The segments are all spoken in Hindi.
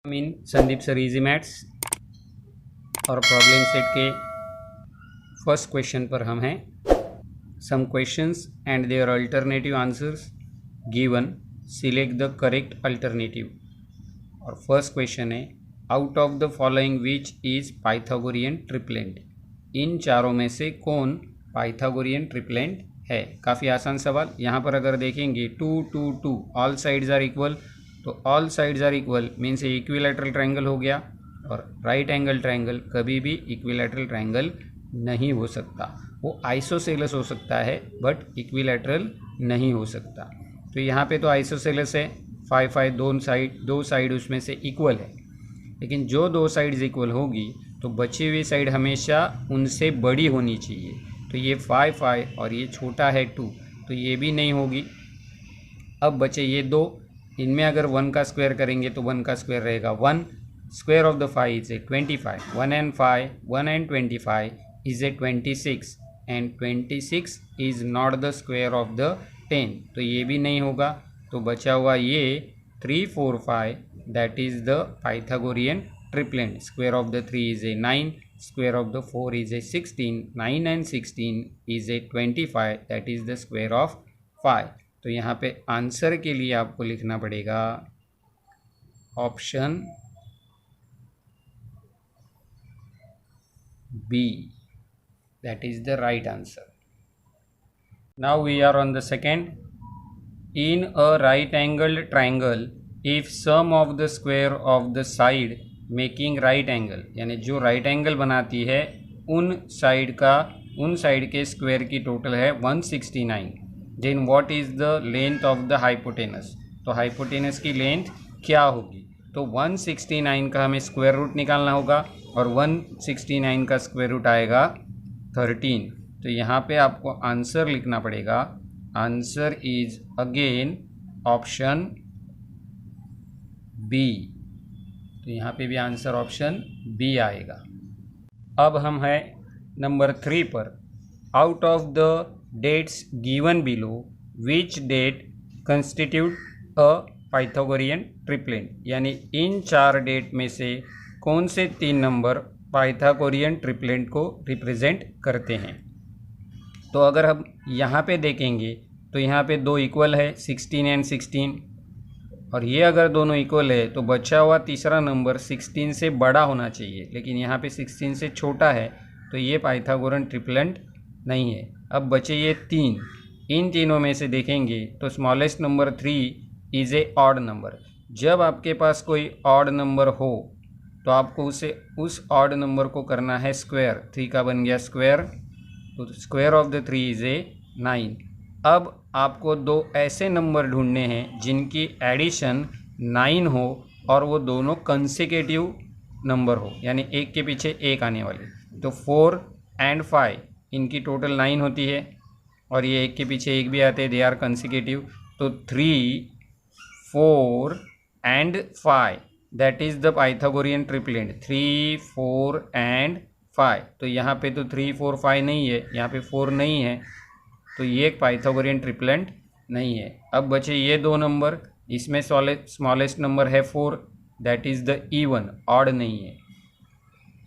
Mean Sandeep sir easy maths और प्रॉब्लम सेट के फर्स्ट क्वेश्चन पर हम हैं। Some questions and there alternative answers given, select the correct alternative. और फर्स्ट क्वेश्चन है, out of the following which is Pythagorean triplet. इन चारों में से कौन पाइथागोरियन ट्रिपलेंट है। काफ़ी आसान सवाल। यहाँ पर अगर देखेंगे 2 2 2 ऑल साइड्स आर इक्वल, तो all sides are equal means equilateral triangle हो गया। और राइट एंगल ट्रायंगल कभी भी इक्विलैटरल ट्रायंगल नहीं हो सकता। वो आइसोसेलेस हो सकता है बट इक्विलैटरल नहीं हो सकता। तो यहाँ पे तो आइसोसेलेस है, 5 5 दो साइड उसमें से इक्वल है। लेकिन जो दो साइड्स इक्वल होगी तो बची हुई साइड हमेशा उनसे बड़ी होनी चाहिए। तो ये 5 5 और ये छोटा है 2, तो ये भी नहीं होगी। अब बचे ये दो, इनमें अगर 1 का स्क्वायर करेंगे तो 1 का स्क्वायर रहेगा 1। Square of the 5 is a 25। 1 and 5, 1 and 25 is a 26 and 26 is not the square of the 10, तो ये भी नहीं होगा। तो बचा हुआ ये 3 4 5, that is the Pythagorean triplet. Square of the 3 is a 9, square of the 4 is a 16, 9 and 16 is a 25, that is the square of 5। तो यहाँ पे आंसर के लिए आपको लिखना पड़ेगा option B, that is the right answer. Now we are on the second. In a right angled triangle if sum of the square of the side making right angle, यानी जो राइट एंगल बनाती है उन साइड के स्क्वायर की टोटल है 169, then what is the length of the hypotenuse. तो हाइपोटेनस की लेंथ क्या होगी। तो 169 का हमें स्क्वायर रूट निकालना होगा और 169 का स्क्वायर रूट आएगा 13। तो यहाँ पे आपको आंसर लिखना पड़ेगा, answer is again option B. तो यहाँ पे भी आंसर ऑप्शन बी आएगा। अब हम हैं नंबर 3 पर। Out of the dates given below, which date constitute a Pythagorean triplet। यानी इन 4 डेट में से कौन से 3 नंबर पाइथागोरियन ट्रिपलेट को रिप्रेजेंट करते हैं। तो अगर हम यहाँ पे देखेंगे तो यहाँ पे दो इक्वल है 16 एंड 16, और ये अगर दोनों इक्वल है तो बचा हुआ तीसरा नंबर 16 से बड़ा होना चाहिए, लेकिन यहाँ पे 16 से छोटा है, तो ये पाइथागोरियन ट्रिपलेट नहीं है। अब बचे ये 3, इन तीनों में से देखेंगे तो smallest number 3 is a odd number. जब आपके पास कोई ऑड नंबर हो तो आपको उस ऑड नंबर को करना है स्क्वायर। 3 का बन गया स्क्वायर, तो square of the 3 is a 9। अब आपको दो ऐसे नंबर ढूंढने हैं जिनकी एडिशन 9 हो और वो दोनों कंसेक्यूटिव नंबर हो, यानी एक के पीछे एक आने वाले। तो 4 and 5 इनकी टोटल 9 होती है और ये एक के पीछे एक भी आते हैं, दे आर कंसेक्यूटिव। तो 3 4 and 5 that is the Pythagorean triplet. 3 4 and 5, तो यहाँ पे तो 3 4 5 नहीं है, यहाँ पे 4 नहीं है, तो ये एक पाइथागोरियन ट्रिपलेट नहीं है। अब बचे ये दो नंबर, इसमें स्मॉलेस्ट नंबर है 4, that is the even, odd नहीं है।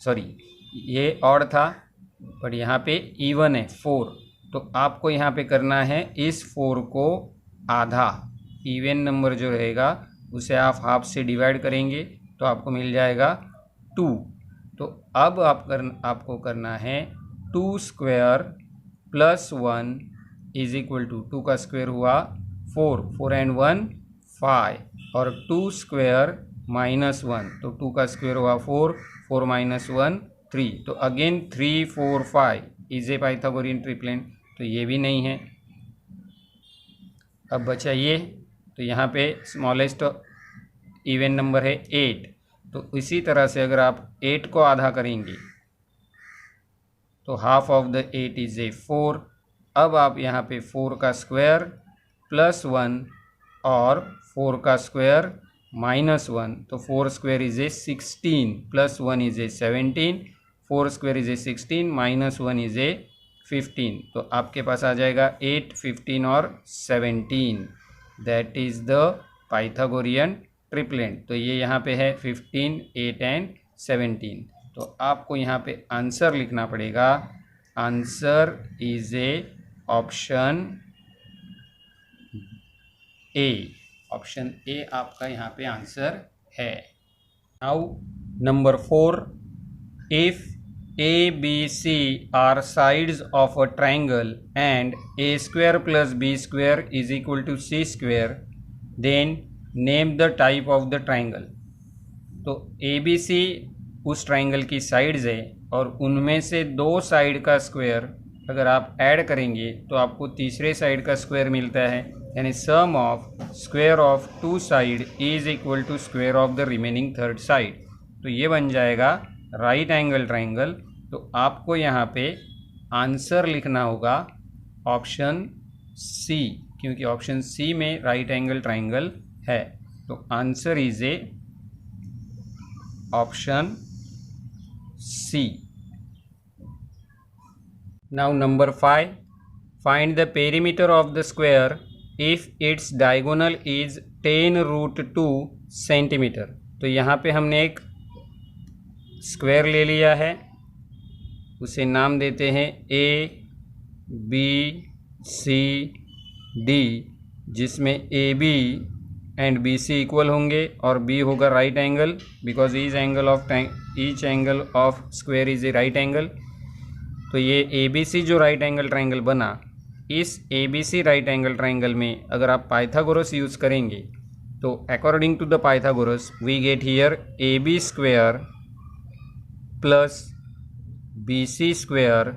सॉरी, ये ऑड था बट यहाँ पे इवन है 4, तो आपको यहाँ पे करना है इस 4 को आधा, इवन नंबर जो रहेगा उसे आप हाफ से डिवाइड करेंगे तो आपको मिल जाएगा 2। तो अब आपको करना है 2 square plus 1 is equal to 2 का स्क्वायर हुआ 4, 4 and 1 5, और 2 स्क्वायर माइनस 1, तो 2 का स्क्वायर हुआ 4, 4 minus 1 3, तो again 3 4 5 is a Pythagorean triplet, तो ये भी नहीं है। अब बचा ये, तो यहाँ पे स्मॉलेस्ट इवन नंबर है 8, तो इसी तरह से अगर आप 8 को आधा करेंगे तो half of the 8 is a 4। अब आप यहाँ पे 4 का स्क्वायर प्लस 1 और 4 का स्क्वायर माइनस 1, तो 4 square is a 16 plus 1 is A 17, 4 square is a 16 minus 1 is ए 15, तो आपके पास आ जाएगा 8 15 और 17, दैट इज़ द पाइथागोरियन ट्रिपलेंट, तो ये यहाँ पे है 15, 8 एंड 17। तो आपको यहाँ पे आंसर लिखना पड़ेगा, answer is a option A. Option A आपका यहाँ पे आंसर है। Now number 4, if a B c are sides of a triangle and a square plus b square is equal to c square, then name the type of the triangle. तो ए बी सी उस ट्राइंगल की साइड्स है और उनमें से दो साइड का स्क्वायर अगर आप ऐड करेंगे तो आपको तीसरे साइड का स्क्वायर मिलता है, यानी sum of square of two side is equal to square of the remaining third side. तो ये बन जाएगा राइट एंगल ट्राइंगल। तो आपको यहाँ पे आंसर लिखना होगा ऑप्शन सी, क्योंकि ऑप्शन सी में राइट एंगल ट्राइंगल है। तो answer is a option C. Now number 5, find the perimeter of the square if its diagonal is 10√2 centimetre. तो यहाँ पे हमने एक स्क्वायर ले लिया है, उसे नाम देते हैं ए बी सी डी, जिसमें A B and B C equal होंगे और बी होगा right angle, because each angle of square is a right angle. तो ये ए बी सी जो राइट एंगल ट्राइंगल बना, इस A B C right angle triangle में अगर आप पाइथागोरस यूज़ करेंगे तो according to the Pythagoras we get here A B square plus B C square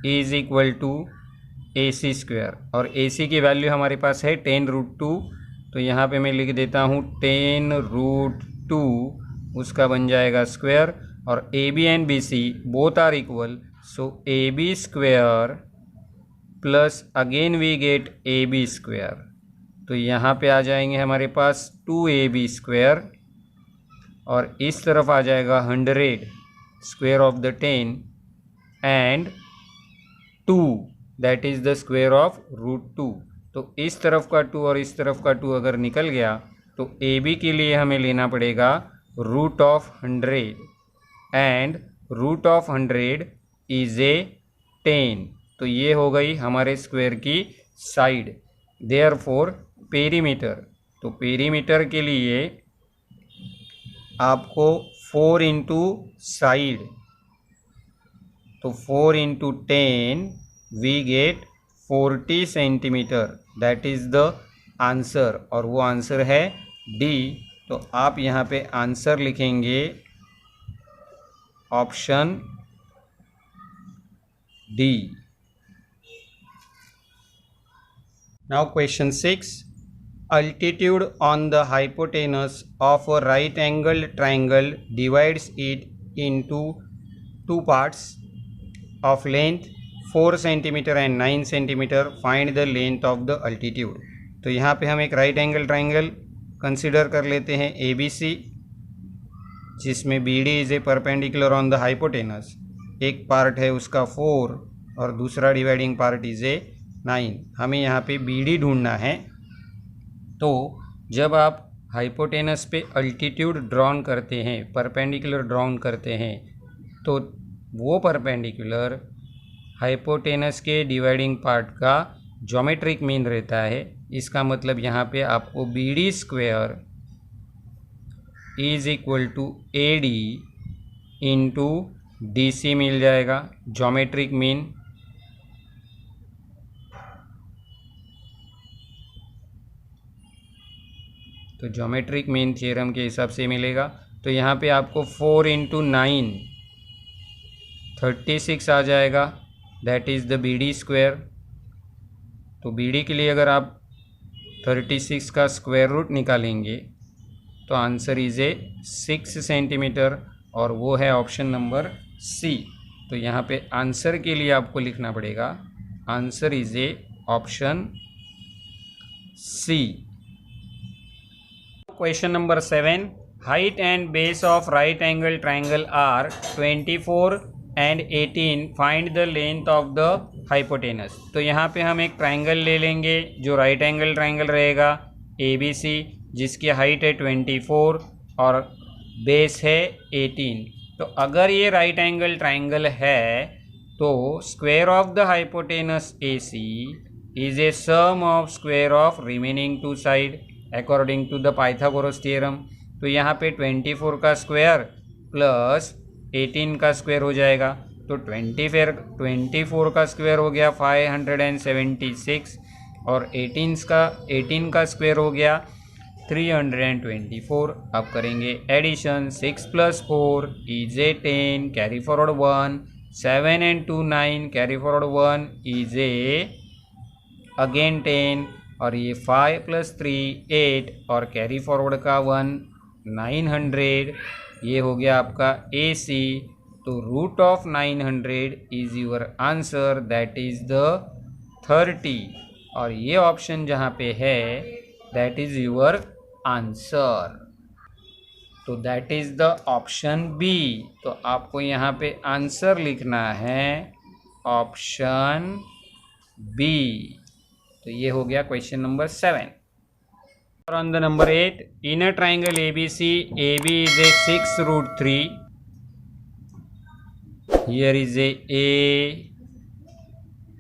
is equal to A C square, और ए सी की वैल्यू हमारे पास है 10√2। तो यहाँ पे मैं लिख देता हूँ 10√2, उसका बन जाएगा स्क्वायर, और A B and B C both are equal, so A B square plus again we get A B square. तो यहाँ पे आ जाएंगे हमारे पास 2ab स्क्वायर, और इस तरफ आ जाएगा 100 square of the 10 and 2 that is the square of √2। तो इस तरफ का 2 और इस तरफ का 2 अगर निकल गया तो ए बी के लिए हमें लेना पड़ेगा √100 एंड √100 इज ए 10। तो ये हो गई हमारे स्क्वायर की साइड, देयरफॉर पेरीमीटर। तो पेरीमीटर के लिए आपको 4 इंटू साइड, तो 4 into 10 we get 40 centimetre, that is the answer, और वो आंसर है डी। तो आप यहाँ पे आंसर लिखेंगे option D. Now question 6, altitude on the hypotenuse of a right angled triangle divides it into two parts of length 4 centimeter and 9 centimeter. Find the length of the altitude. तो यहाँ पे हम एक राइट एंगल ट्राइंगल कंसिडर कर लेते हैं ए बी सी, जिसमें B D is a perpendicular on the hypotenuse. एक पार्ट है उसका 4 और दूसरा डिवाइडिंग पार्ट इज़ ए 9। हमें यहाँ पे बी डी ढूंढना है। तो जब आप हाइपोटेनस पे अल्टीट्यूड ड्रॉन करते हैं, परपेंडिकुलर ड्रॉन करते हैं, तो वो परपेंडिकुलर हाइपोटेनस के डिवाइडिंग पार्ट का ज्योमेट्रिक मीन रहता है। इसका मतलब यहाँ पे आपको B D square is equal to A D into D C मिल जाएगा, ज्योमेट्रिक मीन। तो ज्योमेट्रिक मीन थ्योरम के हिसाब से मिलेगा। तो यहाँ पे आपको 4 इंटू 9 36 आ जाएगा, that is the B D square. तो बी डी के लिए अगर आप 36 का स्क्वायर रूट निकालेंगे तो आंसर इज़ ए 6 सेंटीमीटर, और वो है ऑप्शन नंबर सी। तो यहाँ पे आंसर के लिए आपको लिखना पड़ेगा answer is a option C. Question number 7, height and base of right angle triangle are 24 and 18. Find the length of the hypotenuse. तो यहाँ पे हम एक ट्राइंगल ले लेंगे जो राइट एंगल ट्राइंगल रहेगा ए बी सी, जिसकी हाइट है 24 और बेस है 18। तो अगर ये राइट एंगल ट्राइंगल है तो square of the hypotenuse AC is a sum of square of remaining two side according to the Pythagoras theorem. तो यहाँ पे 24 का स्क्वायर प्लस 18 का स्क्वायर हो जाएगा। तो 24 का स्क्वायर हो गया 576 और 18 का स्क्वायर हो गया 324। अब करेंगे addition. 6 + 4 is a 10, carry forward 1, 7 and 2 9, कैरी फॉरवर्ड 1 इज ए अगेन 10 और ये 5 + 3 8 और कैरी फॉरवर्ड का 1 900। ये हो गया आपका AC। तो root of 900 is your answer, that is the 30। और ये ऑप्शन जहाँ पे है दैट इज योर आंसर। तो that is the option B। तो आपको यहाँ पे आंसर लिखना है ऑप्शन B। तो ये हो गया क्वेश्चन नंबर 7। और on the number 8, in a triangle ABC, AB is a 6√3. Here is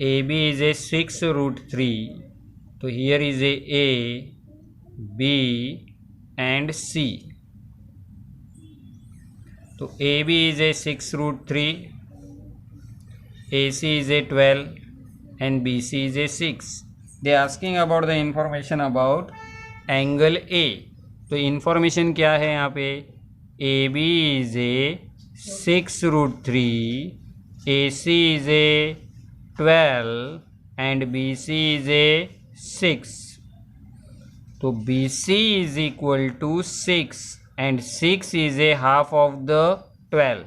AB is a 6√3. तो here is A, B and C. तो AB is a 6√3, AC is a 12 and BC is a 6. They are asking about the information about angle A. तो information क्या है यहाँ पे? AB is a 6√3, AC is a 12 and BC is a 6. तो BC is equal to 6 and 6 is a half of the 12.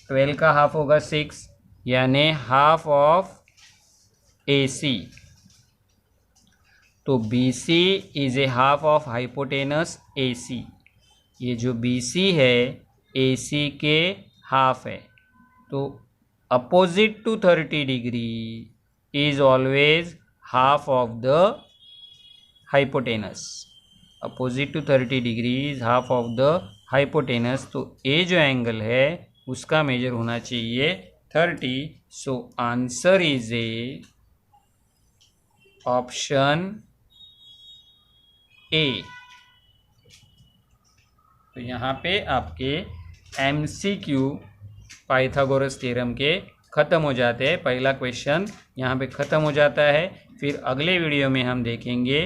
12 का हाफ होगा 6, यानी हाफ ऑफ AC। तो BC is a half of hypotenuse AC। ये जो BC है AC के हाफ है। तो opposite to 30 degree is always half of the hypotenuse. Opposite to 30 degree is half of the hypotenuse. तो ये जो एंगल है उसका मेजर होना चाहिए 30। So answer is a option A। तो यहाँ पे आपके MCQ पाइथागोरस थ्योरम के ख़त्म हो जाते हैं। पहला क्वेश्चन यहाँ पे ख़त्म हो जाता है। फिर अगले वीडियो में हम देखेंगे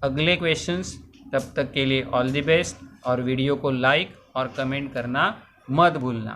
अगले क्वेश्चंस। तब तक के लिए ऑल द बेस्ट और वीडियो को लाइक और कमेंट करना मत भूलना।